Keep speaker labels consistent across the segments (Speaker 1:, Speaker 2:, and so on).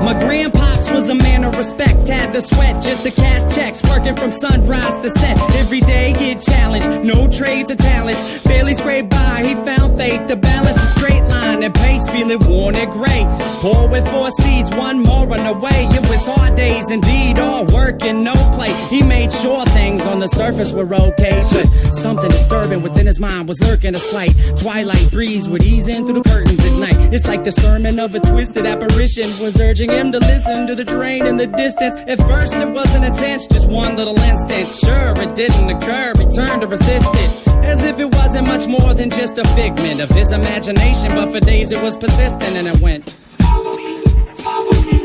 Speaker 1: My grandpops was a man of respect, had to sweat just to cash checks, working from sunrise to set. Every day get challenged, no trade to talents. Barely scraped by, he found faith to balance a straight line and pace, feeling worn and gray. Poor with 4 seeds, one more on the way. It was hard days indeed, all work and no play. He made sure things on the surface were okay, but something disturbing within his mind was lurking. A slight twilight breeze would ease in through the curtains at night. It's like the sermon of a twisted apparition was urging him to listen to the train in the distance. At first it wasn't intense, just one little instant. Sure, it didn't occur, he turned to resist it, as if it wasn't much more than just a figment of his imagination. But for days it was persistent, and it went, follow me, follow me,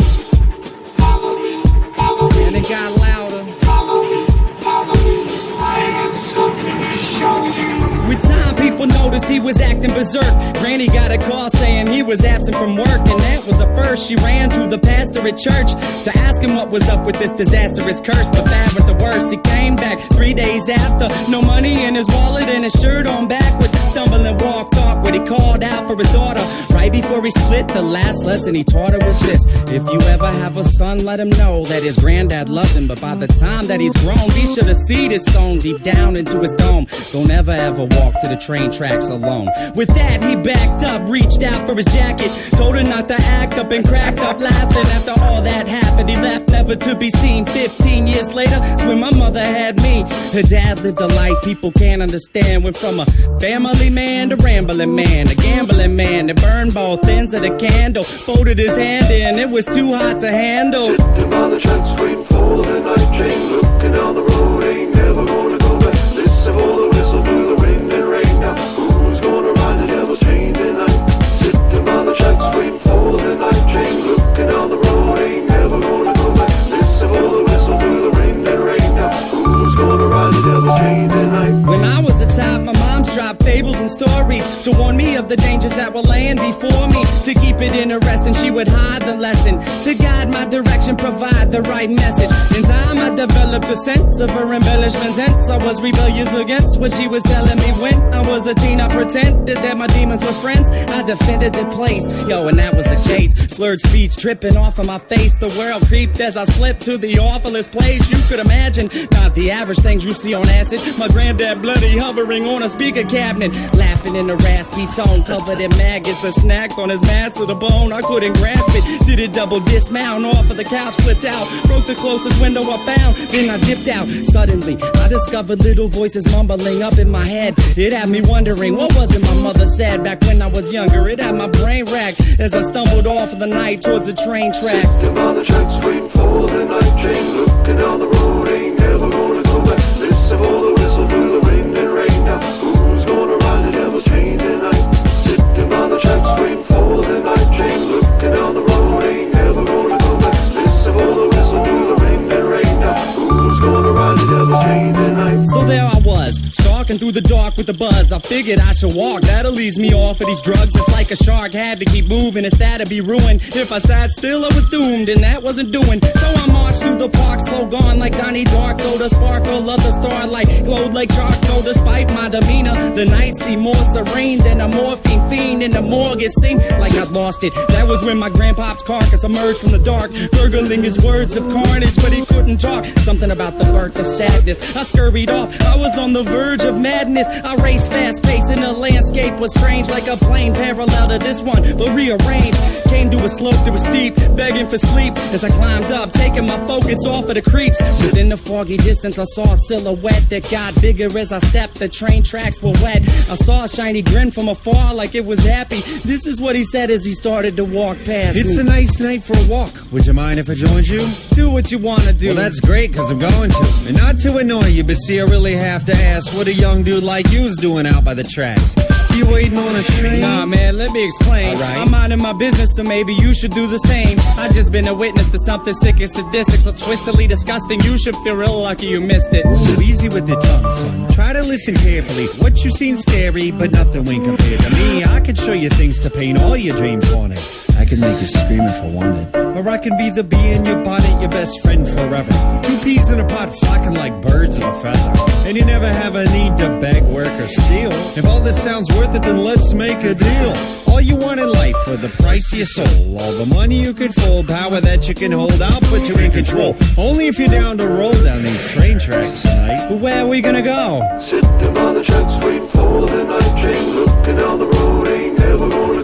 Speaker 1: follow me, follow me. And it got louder, follow me, follow me, I have something to show you. With time, people noticed he was acting berserk. Granny got a call saying he was absent from work, and that was the first. She ran to the pastor at church to ask him what was up with this disastrous curse. But bad with the worst, he came back 3 days after. No money in his wallet and his shirt on backwards. Stumbling, walked awkward. He called out for his daughter right before he split. The last lesson he taught her was this: if you ever have a son, let him know that his granddad loved him. But by the time that he's grown, be sure to seed is sown deep down into his dome. Don't ever walk to the train tracks alone. With that, he backed up, reached out for his jacket, told her not to act up, and cracked up laughing. After all that happened, he left never to be seen. 15 years later, it's when my mother had me. Her dad lived a life people can't understand. Went from a family man to rambling man, a gambling man that burned both ends of the candle. Folded his hand in, it was too hot to handle.
Speaker 2: Sitting by the tracks waiting for the night train, looking down the road, ain't never gonna go back. Listen for the whistle through the wind and rain. Now who's gonna ride the devil's train tonight? Sitting by the tracks waiting for the night train, looking down the road, ain't never gonna go back. Listen for the whistle through the wind and rain. Now who's gonna ride the devil's train tonight?
Speaker 1: When I was a top, my mom's dropped fables and stories to warn me of the dangers that were laying before me. To keep it interesting, she would hide the lesson, to guide my direction, provide the right message. In time, I developed a sense of her embellishments. Hence, I was rebellious against what she was telling me. When I was a teen, I pretended that my demons were friends. I defended the place, yo, and that was the case. Slurred speech dripping off of my face. The world creeped as I slipped to the awfulest place you could imagine. Not the average things you see on acid. My granddad bloody hovering on a speaker cabinet, laughing in a raspy tone, covered in maggots. A snack on his mass to the bone, I couldn't grasp it. Did it double dismount off of the couch, flipped out, broke the closest window I found, then I dipped out. Suddenly, I discovered little voices mumbling up in my head. It had me wondering, what was it my mother said back when I was younger? It had my brain racked as I stumbled off of the night towards the train tracks.
Speaker 2: Sitting by the tracks waiting for the night train, looking down the road, ain't never gonna go back. Listen for the whistle through the wind and rain. Now who's gonna ride the devil's train tonight? Sitting by the tracks waiting for the night train, looking down the road, ain't never gonna go back. Listen for the whistle through the wind and rain. Now who's gonna ride the devil's train tonight?
Speaker 1: So there I was, stalking through the dark with the buzz. I figured I should walk, that'll ease me off of these drugs. It's like a shark, had to keep moving, it's that'd be ruined. If I sat still, I was doomed, and that wasn't doing. So I marched through the park, slow gone like Donnie Darko. The sparkle of the starlight glowed like charcoal. Despite my demeanor, the night seemed more serene than a morphine fiend in the morgue. It seemed like I'd lost it. That was when my grandpop's carcass emerged from the dark, gurgling his words of carnage, but he couldn't talk. Something about the birth of sadness. I scurried off, I was on the verge of madness. I raced fast paced and the landscape was strange, like a plane parallel to this one, but rearranged. Came to a slope that was steep, begging for sleep as I climbed up, taking my focus off of the creeps. Within the foggy distance, I saw a silhouette that got bigger as I stepped. The train tracks were wet. I saw a shiny grin from afar like it was happy. This is what he said as he started to walk past
Speaker 3: It's
Speaker 1: me.
Speaker 3: a nice night for a walk. Would you mind if I joined you?
Speaker 1: Do what you wanna do.
Speaker 3: Well, that's great, cause I'm going to. And not to annoy you, but see, I really have to ask what a young dude like you's doing out by the tracks. You waiting on a train?
Speaker 1: Nah, man, let me explain.
Speaker 3: All right.
Speaker 1: I'm minding my business, so maybe you should do the same. I just been a witness to something sick and sadistic, so twistedly disgusting. You should feel real lucky you missed it.
Speaker 3: Ooh, easy with the tongue, son. Try to listen carefully. What you seen scary, but nothing when compared to me. I could show you things to paint all your dreams on it. I can make you scream if I wanted. Or I can be the bee in your bonnet, your best friend forever. Two peas in a pod flocking like birds of a feather. And you never have a need to beg, work, or steal. If all this sounds worth it, then let's make a deal. All you want in life for the price of your soul. All the money you could fold, power that you can hold, I'll put you in control. Only if you're down to roll down these train tracks tonight.
Speaker 1: But where are we gonna go?
Speaker 2: Sitting by the tracks waiting for the night train. Looking down the road, ain't never gonna